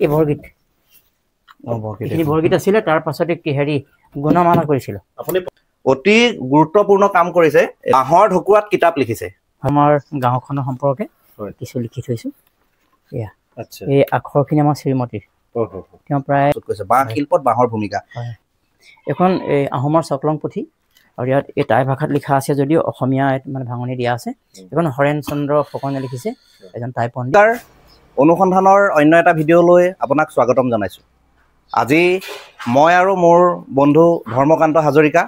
এই বৰগীত এইখিনি বৰগীত আছিলে। তাৰ পাছতে হেৰি গুণমালা কৰিছিলোঁ। আপুনি অতি গুৰুত্বপূৰ্ণ কাম কৰিছে, বাঁহৰ ঢকুৱাত কিতাপ লিখিছে। আমাৰ গাঁওখনৰ সম্পৰ্কে কিছু লিখি থৈছোঁ। এয়া আচ্ছা, এই আখৰখিনি আমাৰ শ্ৰীমতীৰ। তেওঁ প্ৰায় বাঁহ শিল্পত বাঁহৰ ভূমিকা। এখন এই আহোমৰ চকলং পুথি, আৰু ইয়াত এই টাই ভাষাত লিখা আছে যদিও অসমীয়া মানে ভাঙনি দিয়া আছে। এখন হৰেণ চন্দ্ৰ ফুকনে লিখিছে, এজন টাই পণ্ডিত। অনুসন্ধানৰ অন্য এটা ভিডিঅ'লৈ আপোনাক স্বাগতম জনাইছোঁ। আজি মই আৰু মোৰ বন্ধু ধৰ্মকান্ত হাজৰিকা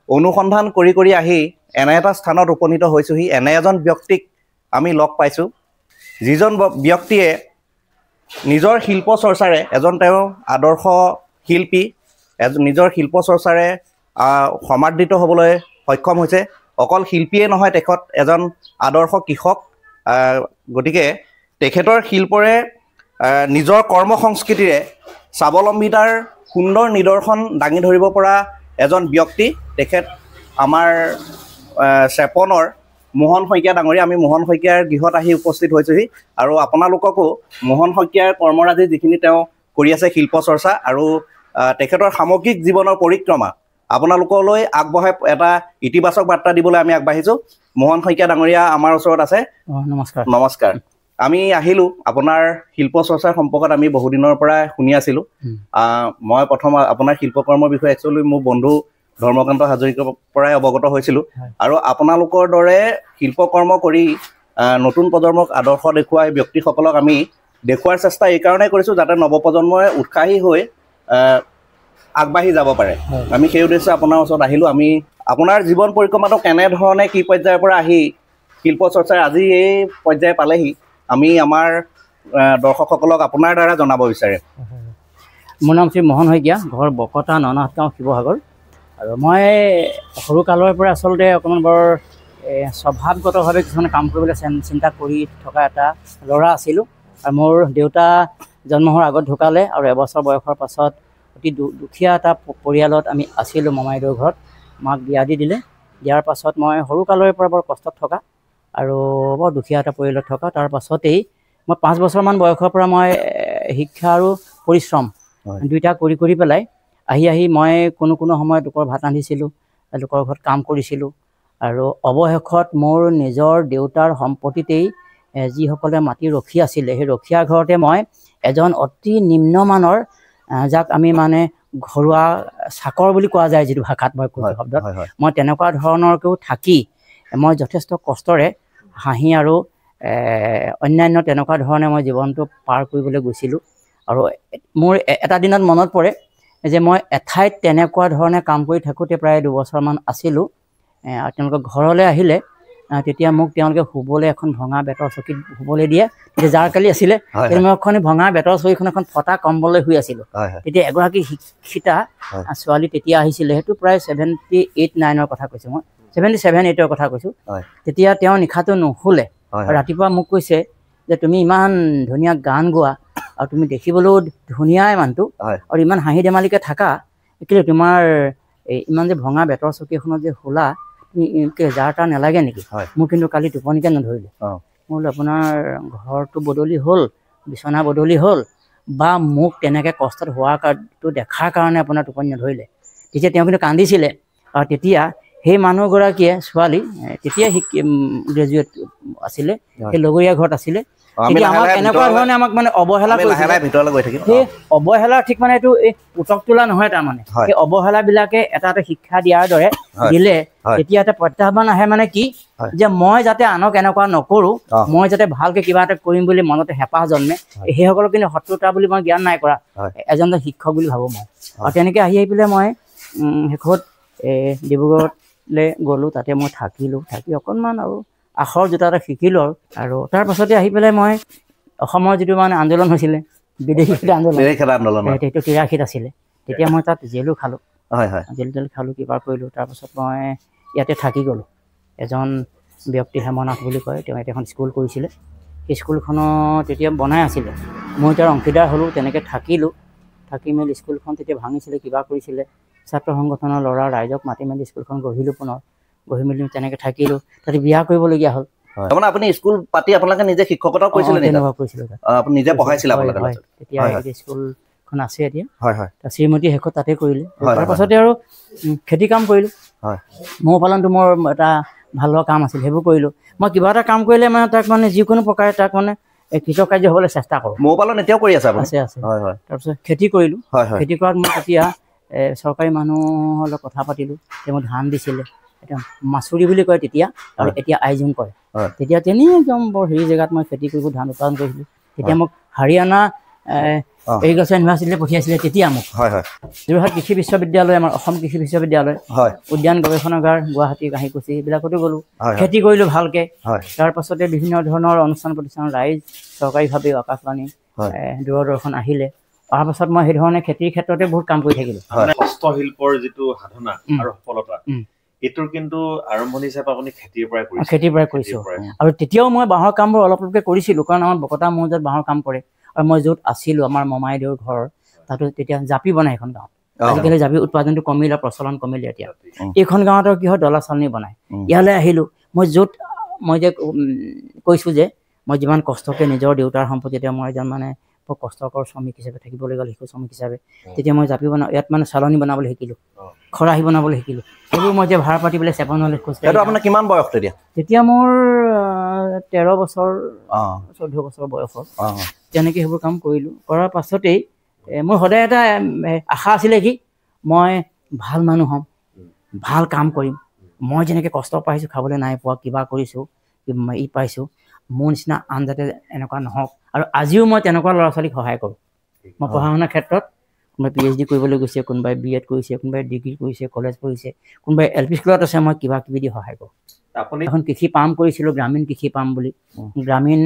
অনুসন্ধান কৰি কৰি আহি এনে এটা স্থানত উপনীত হৈছোঁহি। এনে এজন ব্যক্তিক আমি লগ পাইছোঁ, যিজন ব্যক্তিয়ে নিজৰ শিল্প চৰ্চাৰে, তেওঁ আদৰ্শ শিল্পী, নিজৰ শিল্প চৰ্চাৰে সমাদৃত হ'বলৈ সক্ষম হৈছে। অকল শিল্পীয়ে নহয়, তেখেত এজন আদৰ্শ কৃষক। গতিকে তেখেতৰ শিল্পৰে নিজৰ কৰ্ম সংস্কৃতিৰে স্বাৱলম্বিতাৰ সুন্দৰ নিদৰ্শন দাঙি ধৰিব পৰা এজন ব্যক্তি। তেখেত আমাৰ চেপনৰ মোহন শইকীয়া ডাঙৰীয়া। আমি মোহন শইকীয়াৰ গৃহত আহি উপস্থিত হৈছোঁহি, আৰু আপোনালোককো মোহন শইকীয়াৰ কৰ্মৰাজি যিখিনি তেওঁ কৰি আছে শিল্প চৰ্চা আৰু তেখেতৰ সামগ্ৰিক জীৱনৰ পৰিক্ৰমা আপোনালোকলৈ আগবঢ়াই এটা ইতিবাচক বাৰ্তা দিবলৈ আমি আগবাঢ়িছোঁ। মোহন শইকীয়া ডাঙৰীয়া আমাৰ ওচৰত আছে। নমস্কাৰ। নমস্কাৰ। আমি আহিলোঁ আপোনাৰ শিল্প চৰ্চাৰ সম্পৰ্কত আমি বহুদিনৰ পৰা শুনি আছিলোঁ। মই প্ৰথম আপোনাৰ শিল্পকৰ্মৰ বিষয়ে একচুৱেলি মোৰ বন্ধু ধৰ্মকান্ত হাজৰিকাৰ পৰাই অৱগত হৈছিলোঁ, আৰু আপোনালোকৰ দৰে শিল্পকৰ্ম কৰি নতুন প্ৰজন্মক আদৰ্শ দেখুৱাই ব্যক্তিসকলক আমি দেখুওৱাৰ চেষ্টা এইকাৰণে কৰিছোঁ যাতে নৱপ্ৰজন্মই উৎসাহী হৈ আগবাঢ়ি যাব পাৰে। আমি সেই উদ্দেশ্যে আপোনাৰ ওচৰত আহিলোঁ। আমি আপোনাৰ জীৱন পৰিক্ৰমাটো কেনেধৰণে কি পৰ্যায়ৰ পৰা আহি শিল্প চৰ্চাৰ আজি এই পৰ্যায় পালেহি, আমি আমাৰ দৰ্শকসকলক আপোনাৰ দ্বাৰা জনাব বিচাৰে। মোৰ নাম শ্ৰী মোহন শইকীয়া, ঘৰ বকতা ননাহত গাঁও, শিৱসাগৰ। আৰু মই সৰুকালৰ পৰা আচলতে অকণমান বৰ স্বভাৱগতভাৱে কিছুমান কাম কৰিবলৈ চিন্তা কৰি থকা এটা ল'ৰা আছিলোঁ। আৰু মোৰ দেউতা জন্ম হোৱাৰ আগত ঢুকালে, আৰু এবছৰ বয়সৰ পাছত অতি দুখীয়া এটা পৰিয়ালত আমি আছিলোঁ মমাইদেউৰ ঘৰত। মাক বিয়া দি দিলে। দিয়াৰ পাছত মই সৰুকালৰে পৰা বৰ কষ্টত থকা আৰু বৰ দুখীয়া এটা পৰিয়ালত থকা। তাৰ পাছতেই মই 5 বছৰমান বয়সৰ পৰা মই শিক্ষা আৰু পৰিশ্ৰম দুইটা কৰি পেলাই আহি মই কোনো সময়ত লোকৰ ভাত ৰান্ধিছিলোঁ, লোকৰ ঘৰত কাম কৰিছিলোঁ। আৰু অৱশেষত মোৰ নিজৰ দেউতাৰ সম্পত্তিতেই যিসকলে মাটি ৰখি আছিলে, সেই ৰখীয়া ঘৰতে মই এজন অতি নিম্নমানৰ, যাক আমি মানে ঘৰুৱা চাকৰ বুলি কোৱা যায় যিটো ভাষাত মই কৈছোঁ শব্দত, মই তেনেকুৱা ধৰণৰকৈও থাকি মই যথেষ্ট কষ্টৰে হাঁহি আৰু অন্যান্য তেনেকুৱা ধৰণে মই জীৱনটো পাৰ কৰিবলৈ গৈছিলোঁ। আৰু মোৰ এটা দিনত মনত পৰে যে মই এঠাইত তেনেকুৱা ধৰণে কাম কৰি থাকোঁতে প্ৰায় 2 বছৰমান আছিলোঁ। তেওঁলোকে ঘৰলৈ আহিলে, তেতিয়া মোক তেওঁলোকে শুবলৈ এখন ভঙা বেতৰ চকীত শুবলৈ দিয়ে। তেতিয়া জাৰকালি আছিলে, মই এখন ভঙা বেতৰ চকীখন এখন ফটা কম্বললৈ শুই আছিলোঁ। তেতিয়া এগৰাকী শিক্ষিতা ছোৱালী তেতিয়া আহিছিলে, সেইটো প্ৰায় 78-9ৰ কথা কৈছোঁ, মই 77-8ৰ কথা কৈছোঁ। তেতিয়া তেওঁ নিশাটো নুশুলে। ৰাতিপুৱা মোক কৈছে যে তুমি ইমান ধুনীয়া গান গোৱা, আৰু তুমি দেখিবলৈও ধুনীয়াই মানুহটো, আৰু ইমান হাঁহি ধেমালিকৈ থাকা, কিন্তু তোমাৰ ইমান যে ভঙা বেতৰ চকীখনত যে শুলা, জাৰ তাৰ নালাগে নেকি? মোৰ কিন্তু কালি টোপনিকে নধৰিলে। মই বোলো আপোনাৰ ঘৰটো বদলি হ'ল, বিচনা বদলি হ'ল, বা মোক তেনেকৈ কষ্টত হোৱাটো দেখাৰ কাৰণে আপোনাৰ টোপনি নধৰিলে? তেতিয়া তেওঁ কিন্তু কান্দিছিলে। আৰু তেতিয়া সেই মানুহগৰাকীয়ে, ছোৱালী তেতিয়া গ্ৰেজুৱেট আছিলে, সেই লগৰীয়া ঘৰত আছিলে, আমাক এনেকুৱা ধৰণে আমাক মানে অৱহেলা কৰিছিলে। সেই অৱহেলা ঠিক মানে এইটো এই উটক তোলা নহয়, তাৰমানে সেই অৱহেলাবিলাকে এটা শিক্ষা দিয়াৰ দৰে দিলে। তেতিয়া এটা প্ৰত্যাহ্বান আহে, মানে কি যে মই যাতে আনক এনেকুৱা নকৰোঁ, মই যাতে ভালকৈ কিবা এটা কৰিম বুলি মনতে হেঁপাহ জন্মে, সেইসকলক কিন্তু শত্ৰুতা বুলি মই জ্ঞান নাই কৰা, এজন শিক্ষক বুলি ভাবোঁ মই। আৰু তেনেকৈ আহি পেলাই মই শেষত ডিব্ৰুগড়লৈ গ'লোঁ। তাতে মই থাকিলোঁ, থাকি অকণমান আৰু আখৰ জোতা এটা শিকিলোঁ। আৰু তাৰ পাছতে আহি পেলাই মই অসমৰ যিটো মানে আন্দোলন হৈছিলে, বিদেশী আন্দোলন, সেইটো 83ত আছিলে। তেতিয়া মই তাত জেলো খালোঁ, জেল খালোঁ, কিবা কৰিলোঁ। তাৰপাছত মই ইয়াতে থাকি গ'লোঁ। এজন ব্যক্তি হেমনাথ বুলি কয়, তেওঁ ইয়াতে এখন স্কুল কৰিছিলে। সেই স্কুলখনত তেতিয়া বনাই আছিলে, মই তাৰ অংশীদাৰ হ'লোঁ। তেনেকৈ থাকিলোঁ, থাকি মেলি স্কুলখন তেতিয়া ভাঙিছিলে, কিবা কৰিছিলে। ছাত্ৰ সংগঠনৰ ল'ৰা ৰাইজক মাতি মেলি স্কুলখন গঢ়িলোঁ পুনৰ, গঢ়ি মেলি তেনেকৈ থাকিলোঁ। তাতে বিয়া কৰিবলগীয়া হ'ল। তাৰমানে আপুনি স্কুল পাতি আপোনালোকে নিজে শিক্ষকতাও কৰিছিলে নেকি? আপুনি নিজে পঢ়াইছিলে আপোনালোকে? তেতিয়া স্কুলখন আছে এতিয়া। হয় হয়। শ্ৰীমতী শেষত তাতে কৰিলে। তাৰ পাছতে আৰু খেতি কাম কৰিলোঁ। হয়। মৌ পালনটো মোৰ এটা ভাল লগা কাম আছিল, সেইবোৰ কৰিলোঁ। মই কিবা এটা কাম কৰিলে মানে তাক মানে যিকোনো প্ৰকাৰে তাক মানে কৃতকাৰ্য হ'বলৈ চেষ্টা কৰোঁ। মৌ পালন এতিয়াও কৰি আছে আপুনি? আছে আছে। হয় হয়। তাৰপিছত খেতি কৰিলোঁ। হয় হয়। খেতি কৰাত মই তেতিয়া চৰকাৰী মানুহৰ লগত কথা পাতিলোঁ। তেওঁ ধান দিছিলে, এতিয়া মাচুৰি বুলি কয় তেতিয়া, আৰু এতিয়া আইজোং কয়। তেতিয়া তেনেই একদম বৰ হেৰি জেগাত মই খেতি কৰিব ধান উৎপাদন কৰিছিলোঁ। তেতিয়া মোক হাৰিয়ানা এগ্ৰিকালচাৰ ইউনিভাৰ্চিটিলৈ পঠিয়াইছিলে তেতিয়া মোক। হয় হয়। যোৰহাট কৃষি বিশ্ববিদ্যালয়, আমাৰ অসম কৃষি বিশ্ববিদ্যালয়, উদ্যান গৱেষণাগাৰ গুৱাহাটী কাহিকুচি এইবিলাকতো গ'লোঁ। খেতি কৰিলোঁ ভালকৈ। তাৰ পাছতে বিভিন্ন ধৰণৰ অনুষ্ঠান প্ৰতিষ্ঠান ৰাইজ চৰকাৰীভাৱেও আকাশবাণী দূৰদৰ্শন আহিলে। অহাৰ পাছত মই সেইধৰণে খেতিৰ ক্ষেত্ৰতে বহুত কাম কৰি থাকিলোঁ। হস্তশিল্পৰ যিটো সাধনা আৰু সফলতা, এইটোৰ কিন্তু আৰম্ভণি হিচাপে আপুনি খেতিৰ পৰাই কৰিছোঁ। আৰু তেতিয়াও মই বাঁহৰ কামবোৰ অলপ অলপকৈ কৰিছিলোঁ, কাৰণ আমাৰ বকতা মৌজাত বাঁহৰ কাম কৰে। আৰু মই য'ত আছিলোঁ, আমাৰ মমাইদেউৰ ঘৰ, তাতো তেতিয়া জাপি বনায় এখন গাঁৱত। আজিকালি জাপি উৎপাদনটো কমিলে, প্ৰচলন কমিলে এতিয়া। এইখন গাঁৱত কি হয়, ডলা চালনী বনায়। ইয়ালৈ আহিলোঁ। মই য'ত মই যে কৈছোঁ যে মই যিমান কষ্টকৈ নিজৰ দেউতাৰ সম্পত্তি, এতিয়া মই এজন মানে বৰ কষ্টকৰ শ্ৰমিক হিচাপে থাকিবলৈ গ'ল, শিশু শ্ৰমিক হিচাপে। তেতিয়া মই জাপি ইয়াত মানে চালনী বনাবলৈ শিকিলোঁ, খৰাহী বনাবলৈ শিকিলোঁ। সেইবোৰ মই যে ভাড়া পাতি পেলাই 56 খোজকাঢ়ি। আপোনাৰ কিমান বয়স তেতিয়া? তেতিয়া মোৰ 13 বছৰ 14 বছৰ বয়স হ'ল। তেনেকৈ সেইবোৰ কাম কৰিলোঁ। কৰাৰ পাছতেই মোৰ সদায় এটা আশা আছিলে কি, মই ভাল মানুহ হ'ম, ভাল কাম কৰিম। মই যেনেকৈ কষ্ট পাইছোঁ, খাবলৈ নাই পোৱা, কিবা কৰিছোঁ, পাইছোঁ, মোৰ নিচিনা আন যাতে এনেকুৱা নহওক। আৰু আজিও মই তেনেকুৱা ল'ৰা ছোৱালীক সহায় কৰোঁ। মই পঢ়া শুনাৰ ক্ষেত্ৰত কোনোবাই PhD কৰিবলৈ গৈছে, কোনোবাই B.Ed কৰিছে, কোনোবাই ডিগ্ৰী কৰিছে, কলেজ পঢ়িছে, কোনোবাই LP স্কুলত আছে, মই কিবা কিবি দি সহায় কৰোঁ। আপুনি এখন কৃষি পাম কৰিছিলোঁ, গ্ৰামীণ কৃষি পাম বুলি। গ্ৰামীণ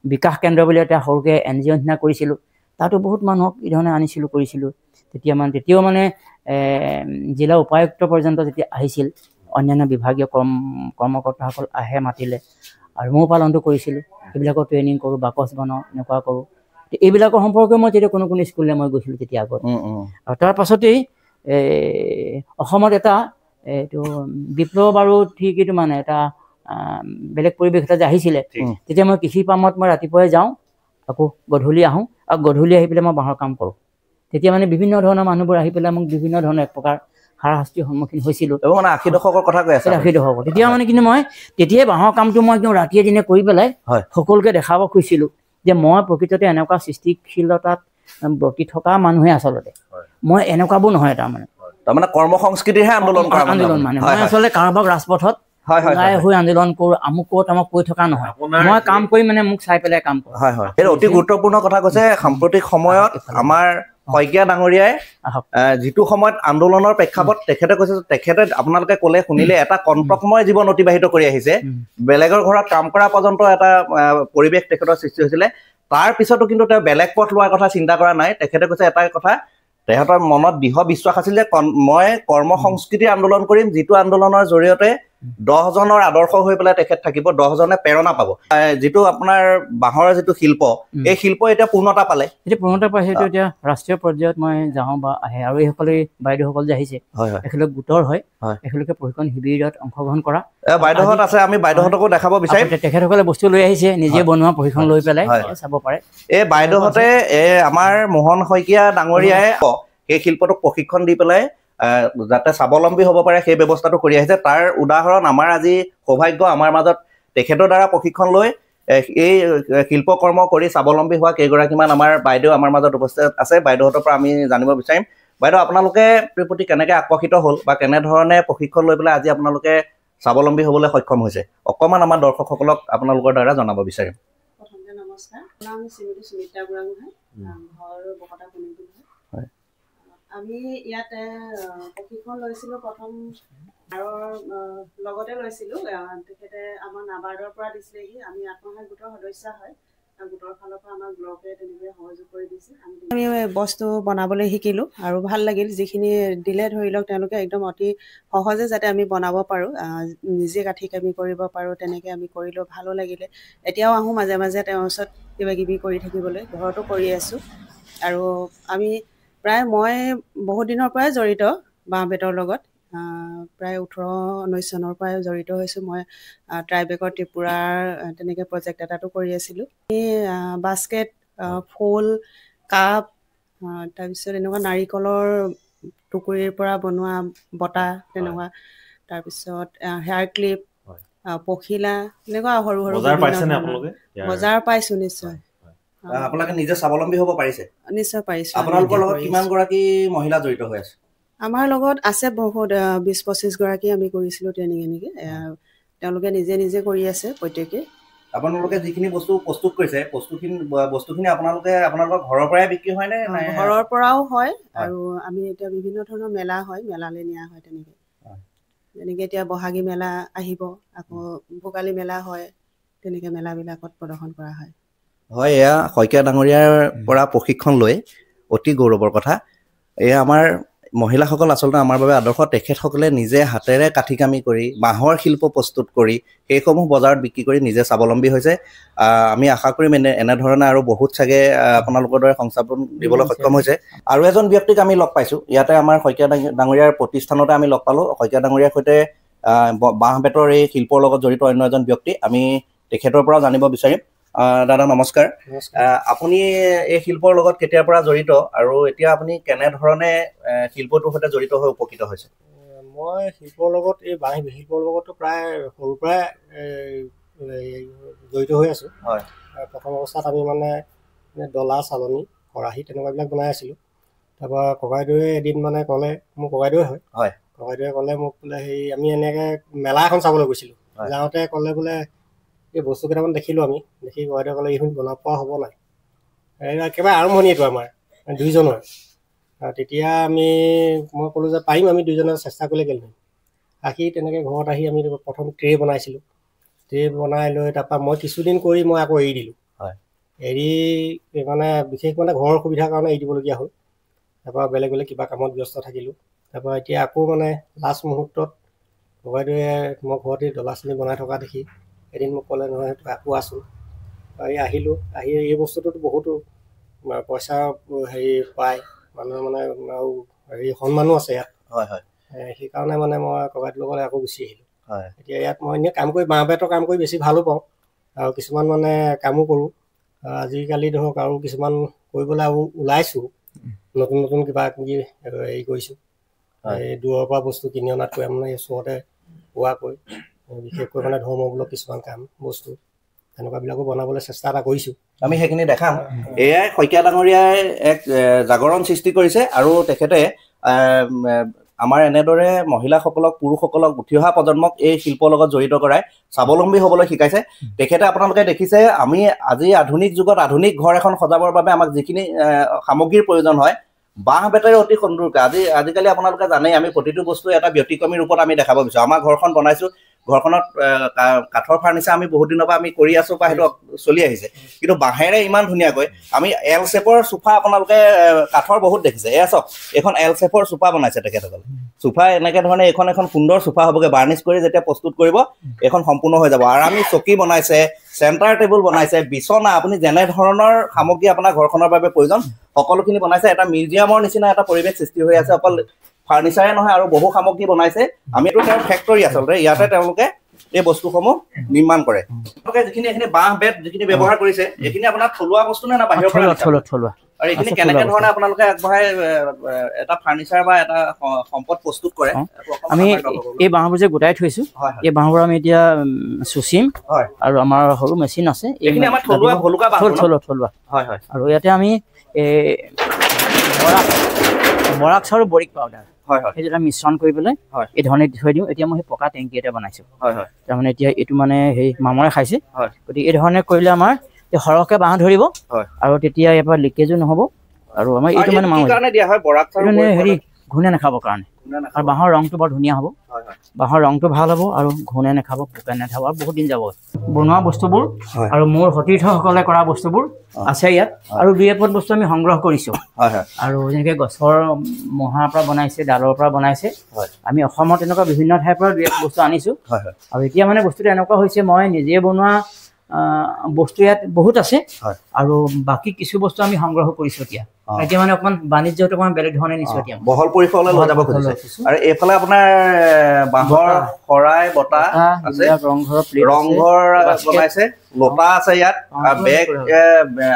বিকাশ কেন্দ্ৰ বুলি এটা সৰুকৈ NGO নিচিনা কৰিছিলোঁ। তাতো বহুত মানুহক এই ধৰণে আনিছিলোঁ, কৰিছিলোঁ। তেতিয়াও মানে জিলা উপায়ুক্ত পৰ্যন্ত যেতিয়া আহিছিল, অন্যান্য বিভাগীয় কৰ্মকৰ্তাসকল আহে মাতিলে, আৰু মৌ পালনটো কৰিছিলোঁ। সেইবিলাকৰ ট্ৰেইনিং কৰোঁ, বাকচ বনাওঁ, এনেকুৱা কৰোঁ। এইবিলাকৰ সম্পৰ্কে মই তেতিয়া কোনো স্কুললৈ মই গৈছিলোঁ তেতিয়া আগত। আৰু তাৰ পাছতেই অসমত এটা এইটো বিপ্লৱ আৰু ঠিক এইটো মানে এটা বেলেগ পৰিৱেশ এটা যে আহিছিলে, তেতিয়া মই কৃষি পামত মই ৰাতিপুৱাই যাওঁ, আকৌ গধূলি আহোঁ, আৰু গধূলি আহি পেলাই মই বাঁহৰ কাম কৰোঁ। তেতিয়া মানে বিভিন্ন ধৰণৰ মানুহবোৰ আহি পেলাই মোক বিভিন্ন ধৰণৰ এক প্ৰকাৰ হাৰাশাস্তিৰ সন্মুখীন হৈছিলোঁ। মানে 80 দশকৰ কথা কৈ আছে? 80 দশকৰ। তেতিয়া মানে কিন্তু মই তেতিয়াই বাঁহৰ কামটো মই একদম ৰাতিয়ে দিনে কৰি পেলাই সকলোকে দেখাব খুজিছিলোঁ যে মই প্ৰকৃততে এনেকুৱা সৃষ্টিশীলতাত ব্ৰতি থকা মানুহে আচলতে। মই এনেকুৱাবোৰ নহয়। তাৰমানে কৰ্ম সংস্কৃতিৰহে আন্দোলন মানে মই আচলতে কাৰোবাক ৰাজপথত হৈ আন্দোলন কৰোঁ, আমুক কৰোঁ, তামুক কৈ থকা নহয়। মই কাম কৰি মানে মোক চাই পেলাই কাম কৰোঁ। এইটো অতি গুৰুত্বপূৰ্ণ কথা কৈছে। সাম্প্ৰতিক সময়ত আমাৰ শইকীয়া ডাঙৰীয়াই যিটো সময়ত আন্দোলনৰ প্ৰেক্ষাপট তেখেতে কৈছে, তেখেতে আপোনালোকে ক'লে শুনিলে এটা কণ্টকময় জীৱন অতিবাহিত কৰি আহিছে। বেলেগৰ ঘৰত কাম কৰা পৰ্যন্ত এটা পৰিৱেশ তেখেতৰ সৃষ্টি হৈছিলে। তাৰ পিছতো কিন্তু তেওঁ বেলেগ পথ লোৱাৰ কথা চিন্তা কৰা নাই। তেখেতে কৈছে এটাই কথা, তেখেতৰ মনত দৃঢ় বিশ্বাস আছিল যে মই কৰ্ম সংস্কৃতিৰ আন্দোলন কৰিম, যিটো আন্দোলনৰ জৰিয়তে 10 জনৰ আদৰ্শ হৈ পেলাই তেখেত থাকিব, 10 জনে প্ৰেৰণা পাব। যিটো আপোনাৰ বাঁহৰ যিটো শিল্প, এই শিল্প এতিয়া পূৰ্ণতা পালে। পূৰ্ণতা পাইছে। এইটো এতিয়া ৰাষ্ট্ৰীয় পৰ্যায়ত মই যাওঁ বা আহে, আৰু এইসকলে বাইদেউসকল যে আহিছে, একেলগে গোটৰ হয়, একেলগে প্ৰশিক্ষণ শিবিৰত অংশগ্ৰহণ কৰা বাইদেউহঁত আছে। আমি বাইদেউহঁতকো দেখাব বিচাৰিম। তেখেতসকলে বস্তু লৈ আহিছে, নিজে বনোৱা প্ৰশিক্ষণ লৈ পেলাই চাব পাৰে। এই বাইদেউহঁতে আমাৰ মোহন শইকীয়া ডাঙৰীয়াই সেই শিল্পটোক প্ৰশিক্ষণ দি পেলাই যাতে স্বাৱলম্বী হ'ব পাৰে সেই ব্যৱস্থাটো কৰি আহিছে। তাৰ উদাহৰণ আমাৰ আজি সৌভাগ্য, আমাৰ মাজত তেখেতৰ দ্বাৰা প্ৰশিক্ষণ লৈ এই শিল্পকৰ্ম কৰি স্বাৱলম্বী হোৱা কেইগৰাকীমান আমাৰ বাইদেউ আমাৰ মাজত উপস্থিত আছে। বাইদেউহঁতৰ পৰা আমি জানিব বিচাৰিম, বাইদেউ আপোনালোকে প্ৰতি কেনেকৈ আকৰ্ষিত হ'ল বা কেনেধৰণে প্ৰশিক্ষণ লৈ পেলাই আজি আপোনালোকে স্বাৱলম্বী হ'বলৈ সক্ষম হৈছে, অকণমান আমাৰ দৰ্শকসকলক আপোনালোকৰ দ্বাৰা জনাব বিচাৰিম। প্ৰথমতে নমস্কাৰ। নাম শ্ৰীমতী সুমিত্ৰা বুঢ়াগোহাঁই, ঘৰ বকতা পুনিগুৰি। আমি ইয়াত প্ৰশিক্ষণ লৈছিলোঁ প্ৰথম লগতে লৈছিলোঁ। তেখেতে আমাৰ নাবাৰ্ডৰ পৰা দিছিলেহি। আমি আত্মসহায়ক গোটৰ সদস্য হয়। গোটৰ ফালৰ পৰা আমাক ব্লকে তেনেকৈ সহযোগ কৰি দিছে। আমি বস্তু বনাবলৈ শিকিলোঁ আৰু ভাল লাগিল। যিখিনি দিলে ধৰি লওক তেওঁলোকে একদম অতি সহজে যাতে আমি বনাব পাৰোঁ, নিজে কাঠি কামি কৰিব পাৰোঁ, তেনেকৈ আমি কৰিলোঁ, ভালো লাগিলে। এতিয়াও আহোঁ মাজে মাজে তেওঁৰ ওচৰত কিবা কিবি কৰি থাকিবলৈ, ঘৰতো কৰি আছোঁ। আৰু আমি মই বহুত দিনৰ পৰাই জড়িত বাঁহ বেতৰ লগত। প্ৰায় 18-19 চনৰ পৰাই জড়িত হৈছোঁ। মই ট্ৰাইবেকৰ ত্ৰিপুৰাৰ তেনেকৈ প্ৰজেক্ট এটাটো কৰি আছিলোঁ। বাস্কেট, ফুল, কাপ, তাৰপিছত এনেকুৱা নাৰিকলৰ টুকুৰিৰ পৰা বনোৱা বটা তেনেকুৱা, তাৰপিছত হেয়াৰ ক্লিপ, পখিলা, এনেকুৱা সৰু সৰু বজাৰ পাইছোঁ। নিশ্চয় আপোনালোকে নিজে স্বাৱলম্বী হ'ব পাৰিছে? নিশ্চয় পাৰিছোঁ। আপোনালোকৰ লগত কিমান গৰাকী মহিলা জড়িত হৈ আছে? আমাৰ লগত আছে বহুত 20-25 গৰাকী আমি কৰিছিলোঁ ট্ৰেইনিং। এনেকৈ তেওঁলোকে নিজে নিজে কৰি আছে প্ৰত্যেকে। আপোনালোকে যিখিনি বস্তু প্ৰস্তুত কৰিছে, বস্তুখিনি আপোনালোকৰ ঘৰৰ পৰাই বিক্ৰী হয় নে? ঘৰৰ পৰাও হয়, আৰু আমি এতিয়া বিভিন্ন ধৰণৰ মেলা হয়, মেলালৈ নিয়া হয় তেনেকৈ। যেনেকৈ এতিয়া বহাগী মেলা আহিব, আকৌ ভোগালী মেলা হয়, তেনেকৈ মেলাবিলাকত প্ৰদৰ্শন কৰা হয়। হয়, এয়া শইকীয়া ডাঙৰীয়াৰ পৰা প্ৰশিক্ষণ লৈ অতি গৌৰৱৰ কথা। এয়া আমাৰ মহিলাসকল আচলতে আমাৰ বাবে আদৰ্শ। তেখেতসকলে নিজে হাতেৰে কাঠি কামি কৰি, বাঁহৰ শিল্প প্ৰস্তুত কৰি সেইসমূহ বজাৰত বিক্ৰী কৰি নিজে স্বাৱলম্বী হৈছে। আমি আশা কৰিম এনেধৰণে আৰু বহুত চাগে আপোনালোকৰ দৰে সংস্থাপন দিবলৈ সক্ষম হৈছে। আৰু এজন ব্যক্তিক আমি লগ পাইছোঁ ইয়াতে, আমাৰ শইকীয়া ডাঙৰীয়াৰ প্ৰতিষ্ঠানতে আমি লগ পালোঁ। শইকীয়া ডাঙৰীয়াৰ সৈতে বাঁহ বেতৰ এই শিল্পৰ লগত জড়িত অন্য এজন ব্যক্তি, আমি তেখেতৰ পৰা জানিব বিচাৰিম। দাদা নমস্কাৰ। আপুনি এই শিল্পৰ লগত কেতিয়াৰ পৰা জড়িত, আৰু এতিয়া আপুনি কেনেধৰণে শিল্পটোৰ সৈতে জড়িত হৈ উপকৃত হৈছে? মই শিল্পৰ লগত, এই বাঁহ শিল্পৰ লগতো প্ৰায় সৰুৰ পৰাই জড়িত হৈ আছোঁ। হয়, প্ৰথম অৱস্থাত আমি মানে ডলা, চালনী, খৰাহী তেনেকুৱাবিলাক বনাই আছিলোঁ। তাৰপৰা ককাইদেউৱে এদিন মানে ক'লে, মোৰ ককাইদেউৱে হয়, ককাইদেউৱে ক'লে মোক বোলে আমি এনেকৈ মেলা এখন চাবলৈ গৈছিলোঁ। যাওঁতে ক'লে বোলে এই বস্তু কেইটামান দেখিলোঁ আমি, দেখি ককাইদেউৱে ক'লে এইখিনি বনাব পৰা হ'ব নাই। একেবাৰে আৰম্ভণি এইটো আমাৰ দুইজনৰ। তেতিয়া মই ক'লোঁ যে পাৰিম, আমি দুইজনে চেষ্টা কৰিলে কেলে নোৱাৰিম। আহি তেনেকৈ ঘৰত আহি আমি প্ৰথম ট্ৰে বনাইছিলোঁ। ট্ৰে বনাই লৈ তাৰপৰা মই কিছুদিন কৰি মই আকৌ এৰি দিলোঁ। এৰি মানে বিশেষ মানে ঘৰৰ সুবিধাৰ কাৰণে এৰি দিবলগীয়া হ'ল। তাৰপৰা বেলেগ কিবা কামত ব্যস্ত থাকিলোঁ। তাৰপৰা এতিয়া আকৌ মানে লাষ্ট মুহূৰ্তত ককাইদেউৱে মই ঘৰতে ডলা চালনী বনাই থকা দেখি এদিন মোক ক'লে, নহয় সেইটো আকৌ আছোঁ। আহিলোঁ, আহি এই বস্তুটোতো বহুতো পইচা পায়, মানুহে মানে আৰু সন্মানো আছে ইয়াত। সেইকাৰণে মানে মই ককাইদেউৰ লগত আকৌ গুচি আহিলোঁ। এতিয়া ইয়াত মই এনেই কাম কৰি, বাঁহ বেতৰ কাম কৰি বেছি ভালো পাওঁ, আৰু কিছুমান মানে কামো কৰোঁ। আজিকালি ধৰক আৰু কিছুমান কৰিবলৈ আৰু ওলাইছোঁ, নতুন নতুন কিবা কিবি কৰিছোঁ। এই দূৰৰ পৰা বস্তু কিনি অনাতকৈ মানে ওচৰতে পোৱাকৈ, বিশেষকৈ মানে ধৰ্মমূলক কিছুমান কাম বস্তু তেনেকুৱাবিলাকো বনাবলৈ চেষ্টা এটা কৰিছোঁ। আমি সেইখিনি দেখাম। এয়াই শইকীয়া ডাঙৰীয়াই এক জাগৰণ সৃষ্টি কৰিছে, আৰু তেখেতে আমাৰ এনেদৰে মহিলাসকলক, পুৰুষসকলক, উঠি অহা প্ৰজন্মক এই শিল্পৰ লগত জড়িত কৰাই স্বাৱলম্বী হ'বলৈ শিকাইছে। তেখেতে আপোনালোকে দেখিছে, আমি আজি আধুনিক যুগত আধুনিক ঘৰ এখন সজাবৰ বাবে আমাক যিখিনি সামগ্ৰীৰ প্ৰয়োজন হয়, বাঁহ বেতেৰে অতি সুন্দৰকৈ আজিকালি আপোনালোকে জানেই, আমি প্ৰতিটো বস্তু এটা ব্যতিক্ৰমী ৰূপত আমি দেখাব বিচাৰোঁ। আমাৰ ঘৰখন বনাইছোঁ, ঘৰখনত কাঠৰ ফাৰ্নিচাৰ আমি বহুত দিনৰ পৰা আমি কৰি আছোঁ বা সেইটো চলি আহিছে, কিন্তু বাঁহেৰে ইমান ধুনীয়াকৈ আমি এল শেপৰ চোফা, আপোনালোকে কাঠৰ বহুত দেখিছে, এয়া চাওক, এখন এল শেপৰ চোফা বনাইছে তেখেতসকলে। চোফা এনেকৈ ধৰণে এখন সুন্দৰ চোফা হ'বগৈ, বাৰ্নিছ কৰি যেতিয়া প্ৰস্তুত কৰিব এখন সম্পূৰ্ণ হৈ যাব। আৰামী চকী বনাইছে, চেণ্টাৰ টেবুল বনাইছে, বিচনা, আপুনি যেনে ধৰণৰ সামগ্ৰী আপোনাৰ ঘৰখনৰ বাবে প্ৰয়োজন সকলোখিনি বনাইছে। এটা মিউজিয়ামৰ নিচিনা এটা পৰিৱেশ সৃষ্টি হৈ আছে। অকল ফাৰ্নিচাৰে নহয়, আৰু বহু সামগ্ৰী বনাইছে। আমিতো তেওঁৰ ফেক্টৰী আচলতে, ইয়াতে তেওঁলোকে এই বস্তুসমূহ নিৰ্মাণ কৰে। তেওঁলোকে যিখিনি এইখিনি বাঁহ বেত যিখিনি ব্যৱহাৰ কৰিছে, এইখিনি আপোনাৰ থলুৱা বস্তু নে বাহিৰৰ পৰা? থলুৱা। আৰু এইখিনি কেনেকে ধৰণে আপোনালোকে আগবঢ়াই এটা ফাৰ্নিচাৰ বা এটা সম্পদ প্ৰস্তুত কৰে? আমি এই বাঁহবোৰ যে গোটাই থৈছোঁ, এই বাঁহবোৰ আমি এতিয়া চুচিম, আৰু আমাৰ সৰু মেচিন আছে, এইখিনি আমাৰ থলুৱা ভলুকা বাঁহ, থলুৱা। আৰু ইয়াতে আমি বৰাক চাউল, বৰিক পাউডাৰ, সেইটো এটা মিশ্ৰণ কৰি পেলাই এই ধৰণে থৈ দিওঁ। এতিয়া মই সেই পকা টেংকি এটা বনাইছোঁ, তাৰমানে এতিয়া এইটো মানে সেই মামৰে খাইছে, গতিকে এই ধৰণে কৰিলে আমাৰ সৰহকৈ বাঁহ ধৰিব, আৰু তেতিয়া ইয়াৰ পৰা লিকেজো নহ'ব। আৰু আমাৰ এইটো মানে হেৰি ঘূণে নাখাবৰ কাৰণে, আৰু বাঁহৰ ৰংটো বৰ ধুনীয়া হ'ব, বাঁহৰ ৰংটো ভাল হ'ব, আৰু ঘূণে নাখাব, পোকে নাখাব, আৰু বহুত দিন যাব। বনোৱা বস্তুবোৰ আৰু মোৰ সতীৰ্থসকলে কৰা বস্তুবোৰ আছে ইয়াত, আৰু দুই এপদ বস্তু আমি সংগ্ৰহ কৰিছোঁ। আৰু যেনেকৈ গছৰ মহাৰ পৰা বনাইছে, ডালৰ পৰা বনাইছে, আমি অসমত এনেকুৱা বিভিন্ন ঠাইৰ পৰা দুই এক বস্তু আনিছোঁ। আৰু এতিয়া মানে বস্তুটো এনেকুৱা হৈছে, মই নিজে বনোৱা বস্তু ইয়াত বহুত আছে, আৰু বাকী কিছু বস্তু আমি সংগ্ৰহ কৰিছোঁ এতিয়া। এতিয়া মানে অকমান বাণিজ্যটো অকমান বেলেগ ধৰণে নিছো এতিয়া বহল পৰিসৰলৈ লৈ যাব খুজিছে আৰু এইফালে আপোনাৰ বাঁহৰ শৰাই বটা আছে ৰংঘৰ বনাইছে লতা আছে ইয়াত বেগ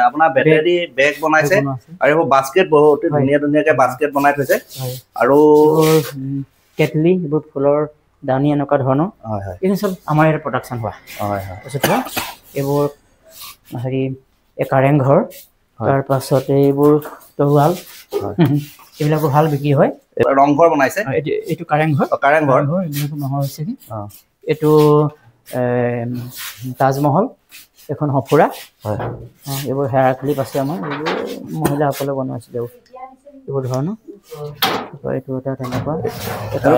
আপোনাৰ বেটেৰী বেগ বনাইছে আৰু এইবোৰ বাস্কেট বহুত ধুনীয়াকে বাস্কেট বনাই থৈছে আৰু কেটলি এইবোৰ ফুলৰ দানি এনেকুৱা ধৰণৰ এইখিনি চব আমাৰ ইয়াত প্ৰডাকশ্যন হোৱা তাৰপিছত এইবোৰ হেৰি কাৰেং ঘৰ তাৰপাছতে এইবোৰ তৰোৱাল এইবিলাকো ভাল বিক্ৰী হয় ৰংঘৰ বনাইছে এইটো কাৰেং ঘৰ এইবিলাকো নহয় হৈছে কি এইটো তাজমহল এখন সফুৰা এইবোৰ হেয়াৰ ক্লিপ আছে আমাৰ এইবোৰ মহিলাসকলে বনাইছিলে এইবোৰ ধৰণৰ এইটো এটা তেনেকুৱা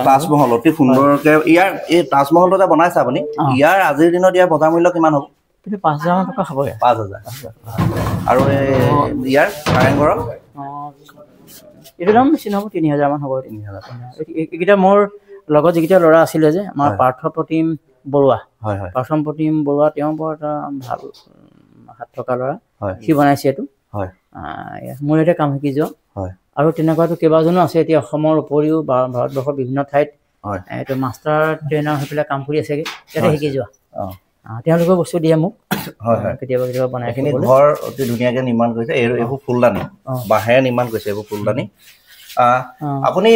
তাজমহল অতি সুন্দৰকে ইয়াৰ এই তাজমহলটো যে বনাইছে আপুনি ইয়াৰ আজিৰ দিনত ইয়াৰ বজাৰ মূল্য কিমান হ'ব ৫,০০০ টকা হ'ব ৫,০০০ আৰু ইয়াৰ কাৰেংঘৰৰ এইটো দাম বেছি নহ'ব ৩,০০০ মান হ'ব ৩,০০০ এইকেইটা মোৰ লগত যিকেইটা ল'ৰা আছিলে যে আমাৰ পাৰ্থপ্ৰতিম বৰুৱা পাৰ্থপ্ৰতিম বৰুৱা তেওঁ বৰ এটা ভাল হাত থকা ল'ৰা সি বনাইছে এইটো মোৰ এতিয়া কাম শিকি যোৱা আৰু তেনেকুৱাতো কেইবাজনো আছে এতিয়া অসমৰ উপৰিও ভাৰতবৰ্ষৰ বিভিন্ন ঠাইত এইটো মাষ্টাৰ ট্ৰেইনাৰ হৈ পেলাই কাম কৰি আছেগৈ ইয়াতে শিকি যোৱা তেওঁলোকে বস্তু দিয়ে মোক কেতিয়াবা কেতিয়াবা বনাই এইখিনি ঘৰ অতি ধুনীয়াকে নিৰ্মাণ কৰিছে এইবোৰ ফুলদানি বাঁহেৰে নিৰ্মাণ কৰিছে এইবোৰ ফুলদানি আপুনি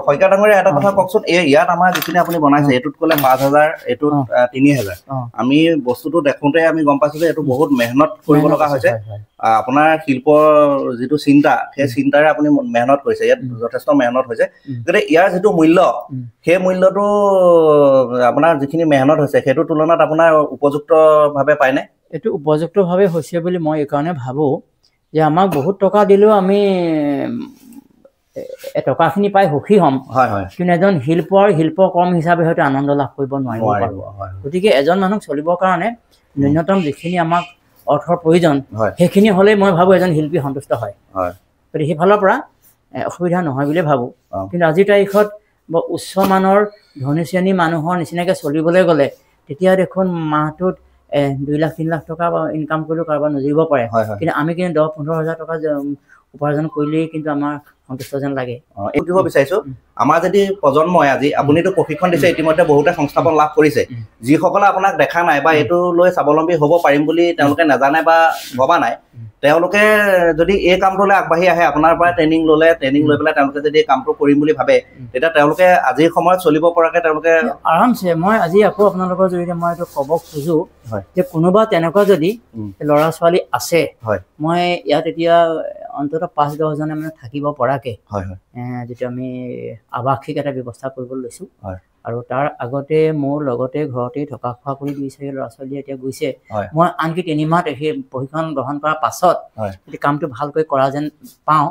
শইকীয়া ডাঙৰীয়া এটা কথা কওকচোন ইয়াত আমাৰ যিখিনি আপুনি বনাইছে এইটোত ক'লে ৫,০০০ এইটোত ৩,০০০ আমি বস্তুটো দেখোঁতে আমি গম পাইছো যে এইটো বহুত মেহনত কৰিব লগা হৈছে আপোনাৰ শিল্পৰ যিটো চিন্তা সেই চিন্তাৰে আপুনি মেহনত কৰিছে ইয়াত যথেষ্ট মেহনত হৈছে গতিকে ইয়াৰ যিটো মূল্য সেই মূল্যটো আপোনাৰ যিখিনি মেহনত হৈছে সেইটো তুলনাত আপোনাৰ উপযুক্তভাৱে পায়নে এইটো উপযুক্তভাৱে হৈছে বুলি মই এইকাৰণে ভাবোঁ যে আমাক বহুত টকা দিলেও আমি টকাখিনি পাই সুখী হ'ম কিন্তু এজন শিল্পকৰ্ম হিচাপে হয়তো আনন্দ লাভ কৰিব নোৱাৰিব গতিকে এজন মানুহক চলিবৰ কাৰণে ন্যূনতম যিখিনি আমাক অৰ্থৰ প্ৰয়োজন সেইখিনি হ'লেই মই ভাবোঁ এজন শিল্পী সন্তুষ্ট হয় গতিকে সেইফালৰ পৰা অসুবিধা নহয় বুলিয়ে ভাবোঁ কিন্তু আজিৰ তাৰিখত বৰ উচ্চমানৰ ধনী শ্ৰেণী মানুহৰ নিচিনাকৈ চলিবলৈ গ'লে তেতিয়া দেখোন মাহটোত 2 লাখ 3 লাখ টকা ইনকাম কৰিলেও কাৰোবাৰ নুজুৰিব পাৰে কিন্তু আমি কিন্তু 10-15,000 টকা উপাৰ্জন কৰিলেই কিন্তু আমাৰ সন্তুষ্ট যেন লাগে এইটো দিব বিচাৰিছোঁ আমাৰ যদি প্ৰজন্মই আজি আপুনিতো প্ৰশিক্ষণ দিছে ইতিমধ্যে বহুতে সংস্থাপন লাভ কৰিছে যিসকলে আপোনাক দেখা নাই বা এইটো লৈ স্বাৱলম্বী হ'ব পাৰিম বুলি তেওঁলোকে নাজানে বা ভবা নাই তেওঁলোকে যদি এই কামটোলৈ আগবাঢ়ি আহে আপোনাৰ পৰা ট্ৰেইনিং লৈ পেলাই তেওঁলোকে যদি এই কামটো কৰিম বুলি ভাবে তেতিয়া তেওঁলোকে আজিৰ সময়ত চলিব পৰাকৈ তেওঁলোকে আৰামছে মই আজি আকৌ আপোনালোকৰ জৰিয়তে মই এইটো ক'ব খোজোঁ যে কোনোবা তেনেকুৱা যদি ল'ৰা ছোৱালী আছে মই ইয়াত এতিয়া অন্তত 5-10 জনে মানে থাকিব পৰাকৈ যিটো আমি আৱাসিক এটা ব্যৱস্থা কৰিবলৈ লৈছোঁ আৰু তাৰ আগতে মোৰ লগতে ঘৰতে থকা খোৱা কৰি দিছে ল'ৰা ছোৱালী এতিয়া গৈছে মই আনকি 3 মাহ সেই প্ৰশিক্ষণ গ্ৰহণ কৰাৰ পাছত যদি কামটো ভালকৈ কৰা যেন পাওঁ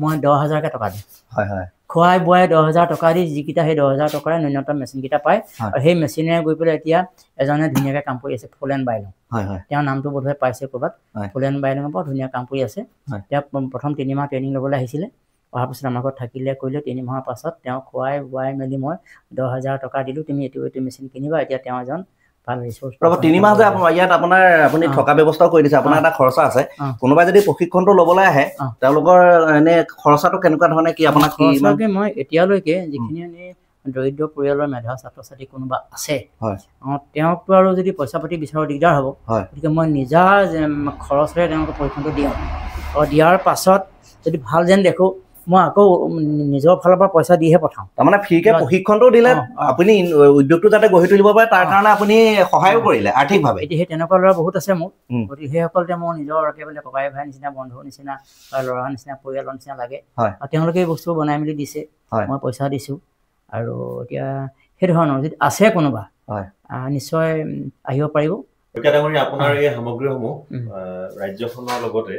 মই 10,000কৈ টকা দিম খুৱাই বোৱাই 10,000 টকা দি যিকেইটা সেই 10,000 টকাৰে ন্যূনতম মেচিনকেইটা পায় আৰু সেই মেচিনেৰে গৈ পেলাই এতিয়া এজনে ধুনীয়াকৈ কাম কৰি আছে ফুল এণ্ড বাইলং তেওঁৰ নামটো বোধহয় পাইছে ক'ৰবাত ফুল এণ্ড বাইলঙৰ বৰ ধুনীয়া কাম কৰি আছে তেওঁ প্ৰথম 3 মাহ ট্ৰেইনিং ল'বলৈ আহিছিলে অহাৰ পিছত আমাৰ ঘৰত থাকিলে কৰিলে 3 মাহৰ পাছত তেওঁ খুৱাই বোৱাই মেলি মই 10,000 টকা দিলোঁ তুমি এইটো মেচিন কিনিবা এতিয়া তেওঁ এজন ভাল ৰিচোৰ্চ 3 মাহ যে ইয়াত আপোনাৰ আপুনি থকা ব্যৱস্থাও কৰি দিছে আপোনাৰ এটা খৰচা আছে কোনোবাই যদি প্ৰশিক্ষণটো ল'বলৈ আহে তেওঁলোকৰ এনে খৰচাটো কেনেকুৱা ধৰণে কি আপোনাক মই এতিয়ালৈকে যিখিনি দৰিদ্ৰ পৰিয়ালৰ মেধা ছাত্ৰ ছাত্ৰী কোনোবা আছে তেওঁকতো আৰু যদি পইচা পাতি বিচাৰৰ দিগদাৰ হ'ব গতিকে মই নিজা খৰচেৰে তেওঁলোকক প্ৰশিক্ষণটো দিওঁ আৰু দিয়াৰ পাছত যদি ভাল যেন দেখোঁ মই আকৌ নিজৰ ফালৰ পৰা পইচা দিহে পঠাওঁ তাৰমানে ফ্ৰীকে প্ৰশিক্ষণটো দিলে আপুনি উদ্যোগটো যাতে গঢ়ি তুলিব পাৰে তাৰ কাৰণে আপুনি সহায়ো কৰিলে আৰ্থিকভাৱে এতিয়া সেই তেনেকুৱা ল'ৰা বহুত আছে মোৰ গতিকে সেইসকলতে মোৰ নিজৰ একেবাৰে ককাই ভাই নিচিনা বন্ধুৰ নিচিনা বা ল'ৰাৰ নিচিনা পৰিয়ালৰ নিচিনা লাগে আৰু তেওঁলোকে এই বস্তু বনাই মেলি দিছে মই পইচা দিছোঁ আৰু এতিয়া সেই ধৰণৰ যদি আছে কোনোবা নিশ্চয় আহিব পাৰিব আপোনাৰ এই সামগ্ৰীসমূহ ৰাজ্যখনৰ লগতে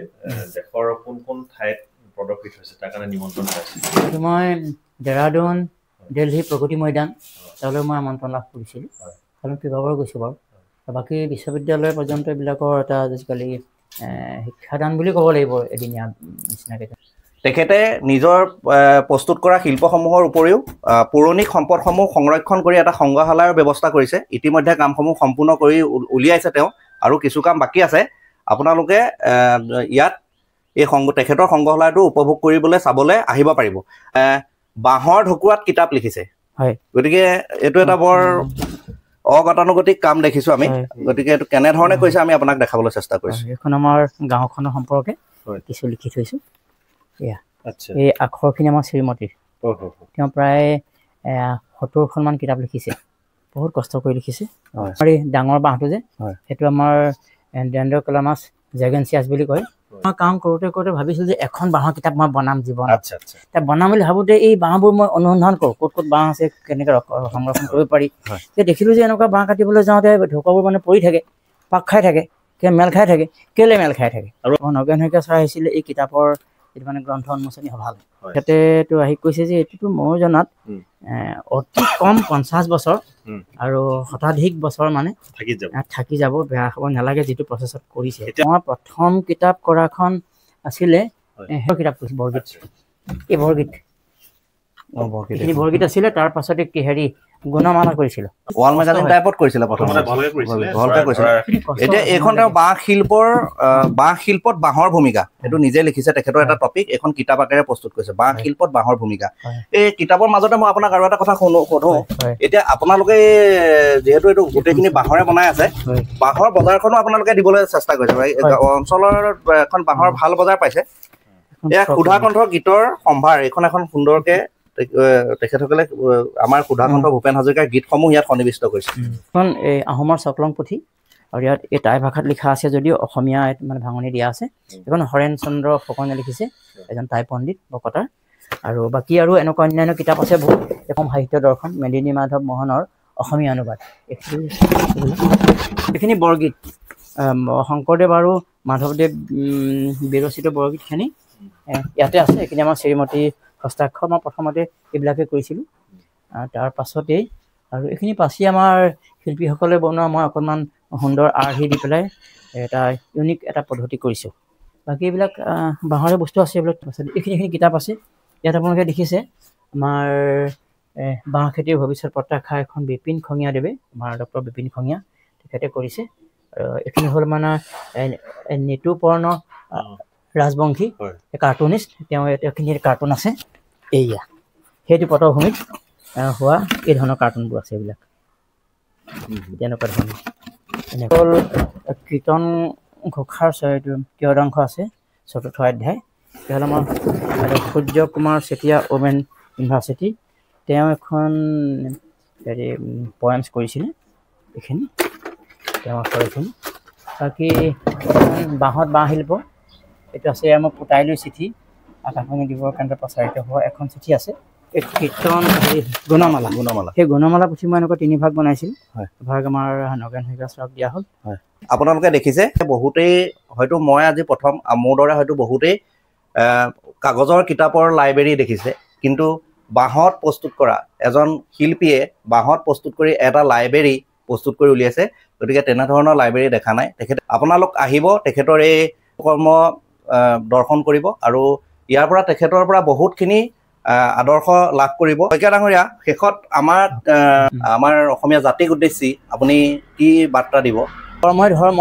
দেশৰ কোন ঠাইত প্ৰদৰ্শিত হৈছে তাৰ কাৰণে নিমন্ত্ৰণ পাইছোঁ মই দেৰাদুন দিল্লী প্ৰগতি মৈদান তালৈ মই আমন্ত্ৰণ লাভ কৰিছিলোঁ কাৰণ কেইবাবাৰো গৈছোঁ বাৰু বাকী বিশ্ববিদ্যালয় পৰ্যন্ত এইবিলাকৰ এটা আজিকালি শিক্ষাদান বুলি ক'ব লাগিব এদিনীয়া নিচিনাকৈ তেখেতে নিজৰ প্ৰস্তুত কৰা শিল্পসমূহৰ উপৰিও পৌৰাণিক সম্পদসমূহ সংৰক্ষণ কৰি এটা সংগ্ৰহালয়ৰ ব্যৱস্থা কৰিছে ইতিমধ্যে কামসমূহ সম্পূৰ্ণ কৰি উলিয়াইছে তেওঁ আৰু কিছু কাম বাকী আছে আপোনালোকে ইয়াত এই তেখেতৰ সংগ্ৰহালয়টো উপভোগ কৰিবলৈ চাবলৈ আহিব পাৰিব। বাঁহৰ ঢকুৱাত কিতাপ লিখিছে, হয়। গতিকে এইটো এটা বৰ অগতানুগতিক কাম দেখিছোঁ আমি। গতিকে এইটো কেনেধৰণে কৈছে আমি আপোনাক দেখাবলৈ চেষ্টা কৰিছোঁ। এইখন আমাৰ গাঁওখনৰ সম্পৰ্কে কিছু লিখি থৈছোঁ। এয়া আচ্ছা, এই আখৰখিনি আমাৰ শ্ৰীমতীৰ। তেওঁ প্ৰায় 70খনমান কিতাপ লিখিছে, বহুত কষ্ট কৰি লিখিছে। আৰু এই ডাঙৰ বাঁহটো যে সেইটো আমাৰ ডেণ্ড্ৰ'কেলামাছ জেগেঞ্চিয়াছ বুলি কয়। মই কাম কৰোঁতে ভাবিছিলোঁ যে এখন বাঁহৰ কিতাপ মই বনাম জীৱনত। এতিয়া বনাম বুলি ভাবোঁতে এই বাঁহবোৰ মই অনুসন্ধান কৰোঁ, ক'ত ক'ত বাঁহ আছে, কেনেকৈ সংৰক্ষণ কৰিব পাৰি। এতিয়া দেখিলোঁ যে এনেকুৱা বাঁহ কাটিবলৈ যাওঁতে ঢকুৱাবোৰ মানে পৰি থাকে, পাক খাই থাকে, মেল খাই থাকে। কেলৈ মেল খাই থাকে? আৰু নগেন শইকীয়া ছাৰ আহিছিলে এই কিতাপৰ এইটো মানে গ্ৰন্থ উন্মোচনী সভালৈ। তেখেতেতো আহি কৈছে যে এইটোতো মই জনাত অতি কম 50 বছৰ আৰু শতাধিক বছৰ মানে থাকি যাব, বেয়া হ'ব নালাগে যিটো প্ৰচেছত কৰিছে। মই প্ৰথম কিতাপ কৰাখন আছিলে কিতাপ কৰিছোঁ বৰগীত। এই বৰগীত এইখিনি বৰগীত আছিলে। তাৰ পাছতে হেৰি গুণমালা কৰিছিলোঁ, ৱাল মেগাজিন টাইপত কৰিছিলে প্ৰথমতে, ভালকৈ কৰিছিলে। এতিয়া এইখন তেওঁ বাঁহ শিল্পত বাঁহৰ ভূমিকা, এইটো নিজে লিখিছে, তেখেতৰ এটা টপিক এখন কিতাপ আকাৰে প্ৰস্তুত কৰিছে, বাঁহ শিল্পত বাঁহৰ ভূমিকা। এই কিতাপৰ মাজতে মই আপোনাক আৰু এটা কথা সোধোঁ। এতিয়া আপোনালোকে যিহেতু এইটো গোটেইখিনি বাঁহৰে বনাই আছে, বাঁহৰ বজাৰখনো আপোনালোকে দিবলৈ চেষ্টা কৰিছে। অঞ্চলৰ এখন বাঁহৰ ভাল বজাৰ পাইছে। এয়া সুধাকণ্ঠ গীতৰ সম্ভাৰ, এইখন এখন সুন্দৰকে তেখেতসকলে আমাৰ সুধাকণ্ঠ ভূপেন হাজৰিকাৰ গীতসমূহ ইয়াত সন্নিৱিষ্ট কৰিছে। এখন এই আহোমৰ চকলং পুথি, আৰু ইয়াত এই টাই ভাষাত লিখা আছে যদিও অসমীয়া মানে ভাঙনি দিয়া আছে। এইখন হৰেণ চন্দ্ৰ ফুকনে লিখিছে, এজন টাই পণ্ডিত বকতাৰ। আৰু বাকী আৰু এনেকুৱা অন্যান্য কিতাপ আছে বহুত। এখন সাহিত্য দৰ্শন, মেদিনী মাধৱ মোহনৰ অসমীয়া অনুবাদ। এইখিনি বৰগীত শংকৰদেৱ আৰু মাধৱদেৱ বিৰচিত বৰগীতখিনি ইয়াতে আছে। এইখিনি আমাৰ শ্ৰীমতী হস্তাক্ষৰ মই প্ৰথমতে এইবিলাকে কৰিছিলোঁ। তাৰ পাছতেই আৰু এইখিনি পাছি আমাৰ শিল্পীসকলে বনোৱা মই অকণমান সুন্দৰ আৰ্হি দি পেলাই এটা ইউনিক এটা পদ্ধতি কৰিছোঁ। বাকী এইবিলাক বাঁহৰে বস্তু আছে। এইবিলাক এইখিনি কিতাপ আছে। ইয়াত আপোনালোকে দেখিছে আমাৰ বাঁহ খেতিৰ ভৱিষ্যত প্ৰত্যাশা, এখন বিপিন খঙীয়াদেৱে, আমাৰ ডক্টৰ বিপিন খঙীয়া তেখেতে কৰিছে। আৰু এইখিনি হ'ল মানে নিতুপৰ্ণ ৰাজবংশী কাৰ্টুনিষ্ট, তেওঁ এইখিনি কাৰ্টুন আছে। এইয়া সেইটো পটভূমিত হোৱা এই ধৰণৰ কাৰ্টুনবোৰ আছে। এইবিলাক তেনেকুৱা ধৰণৰ হ'ল কীৰ্তন ঘোষাৰ কিয়দাংশ আছে, 4ৰ্থ অধ্যায়। এতিয়া হ'ল আমাৰ সূৰ্য কুমাৰ চেতিয়া ওমেন ইউনিভাৰ্চিটি, তেওঁ এখন হেৰি পয়েমছ কৰিছিলে। এইখিনি তেওঁ আখৰখিনি। বাকী বাঁহত বাঁহ শিল্প এইটো আছে। আমাৰ পুতাইলৈ চিঠি, আকাশবাণী দিবৰ কাৰণে প্ৰচাৰিত হোৱা এখন চিঠি আছে। এই কীৰ্তন গুণমালা, সেই গুণমালা পুথি মই এনেকুৱা 3 ভাগ বনাইছিলোঁ। এভাগ আমাৰ নগেন শইকীয়া ছাৰক দিয়া হ'ল। আপোনালোকে দেখিছে বহুতেই, হয়তো মই আজি প্ৰথম, মোৰ দৰে হয়তো বহুতেই কাগজৰ কিতাপৰ লাইব্ৰেৰী দেখিছে, কিন্তু বাঁহত প্ৰস্তুত কৰা এজন শিল্পীয়ে বাঁহত প্ৰস্তুত কৰি এটা লাইব্ৰেৰী প্ৰস্তুত কৰি উলিয়াইছে। গতিকে তেনেধৰণৰ লাইব্ৰেৰী দেখা নাই। আপোনালোক আহিব, তেখেতৰ এই কৰ্ম দৰ্শন কৰিব আৰু ইয়াৰ পৰা তেখেতৰ পৰা বহুতখিনি আদৰ্শ লাভ কৰিব। শইকীয়া ডাঙৰীয়া, শেষত আমাৰ অসমীয়া জাতিক উদ্দেশ্যি আপুনি কি বাৰ্তা দিব? কৰ্মই ধৰ্ম,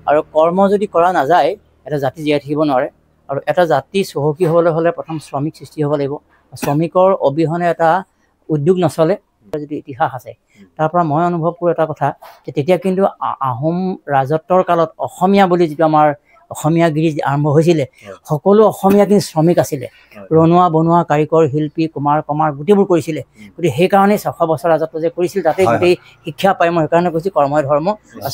আৰু কৰ্ম যদি কৰা নাযায় এটা জাতি জীয়াই থাকিব নোৱাৰে। আৰু এটা জাতি চহকী হ'বলৈ হ'লে প্ৰথম শ্ৰমিক সৃষ্টি হ'ব লাগিব। শ্ৰমিকৰ অবিহনে এটা উদ্যোগ নচলে। যদি ইতিহাস আছে, তাৰ পৰা মই অনুভৱ কৰোঁ এটা কথা, যে তেতিয়া কিন্তু আহোম ৰাজত্বৰ কালত অসমীয়া বুলি যিটো আমাৰ অসমীয়াগিৰি আৰম্ভ হৈছিলে, সকলো অসমীয়া কিন্তু শ্ৰমিক আছিলে। ৰনোৱা বনোৱা কাৰিকৰ, শিল্পী, কুমাৰ কমাৰ গোটেইবোৰ কৰিছিলে। গতিকে সেইকাৰণে 600 বছৰ ৰাজত্ব যে কৰিছিল, তাতে গোটেই শিক্ষা পাই। মই সেইকাৰণে কৈছোঁ কৰ্মই ধৰ্ম।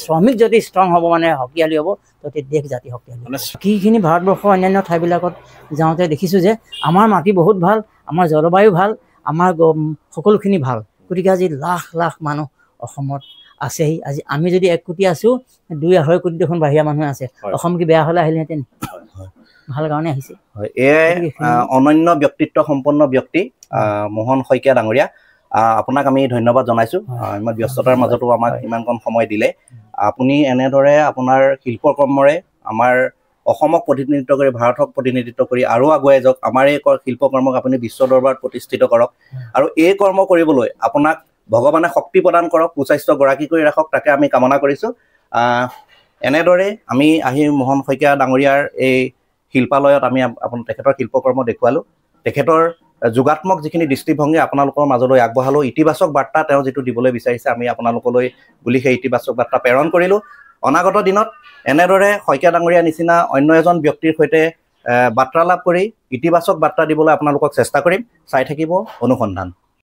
শ্ৰমিক যদি ষ্ট্ৰং হ'ব, মানে শক্তিশালী হ'ব, তেতিয়া দেশ জাতি শক্তিশালী। বাকীখিনি ভাৰতবৰ্ষৰ অন্যান্য ঠাইবিলাকত যাওঁতে দেখিছোঁ যে আমাৰ মাটি বহুত ভাল, আমাৰ জলবায়ু ভাল, আমাৰ সকলোখিনি ভাল। গতিকে আজি লাখ লাখ মানুহ অসমত আছেহি। আজি আমি যদি 1 কোটি আছোঁ, 2-2.5 কোটি দেখোন বাহিৰা মানুহ আছে। অসম কি বেয়া হ'লে আহিলেহেঁতেন? ভাল কাৰণে আহিছে। এয়াই অনন্য ব্যক্তিত্ব সম্পন্ন ব্যক্তি মোহন শইকীয়া ডাঙৰীয়া। আপোনাক আমি ধন্যবাদ জনাইছোঁ। ইমান ব্যস্ততাৰ মাজতো আমাক ইমানকণ সময় দিলে। আপুনি এনেদৰে আপোনাৰ শিল্পকৰ্মৰে আমাৰ অসমক প্ৰতিনিধিত্ব কৰি, ভাৰতক প্ৰতিনিধিত্ব কৰি আৰু আগুৱাই যাওক। আমাৰ এই শিল্পকৰ্মক আপুনি বিশ্ব দৰবাৰত প্ৰতিষ্ঠিত কৰক। আৰু এই কৰ্ম কৰিবলৈ আপোনাক ভগৱানে শক্তি প্ৰদান কৰক, সুস্বাস্থ্য গৰাকী কৰি ৰাখক, তাকে আমি কামনা কৰিছোঁ। এনেদৰে আমি আহি মোহন শইকীয়া ডাঙৰীয়াৰ এই শিল্পালয়ত আমি তেখেতৰ শিল্পকৰ্ম দেখুৱালোঁ তেখেতৰ যোগাত্মক যিখিনি দৃষ্টিভংগী আপোনালোকৰ মাজলৈ আগবঢ়ালোঁ ইতিবাচক বাৰ্তা তেওঁ যিটো দিবলৈ বিচাৰিছে আমি আপোনালোকলৈ বুলি সেই ইতিবাচক বাৰ্তা প্ৰেৰণ কৰিলোঁ অনাগত দিনত এনেদৰে শইকীয়া ডাঙৰীয়া নিচিনা অন্য এজন ব্যক্তিৰ সৈতে বাৰ্তালাপ কৰি ইতিবাচক বাৰ্তা দিবলৈ আপোনালোকক চেষ্টা কৰিম চাই থাকিব অনুসন্ধান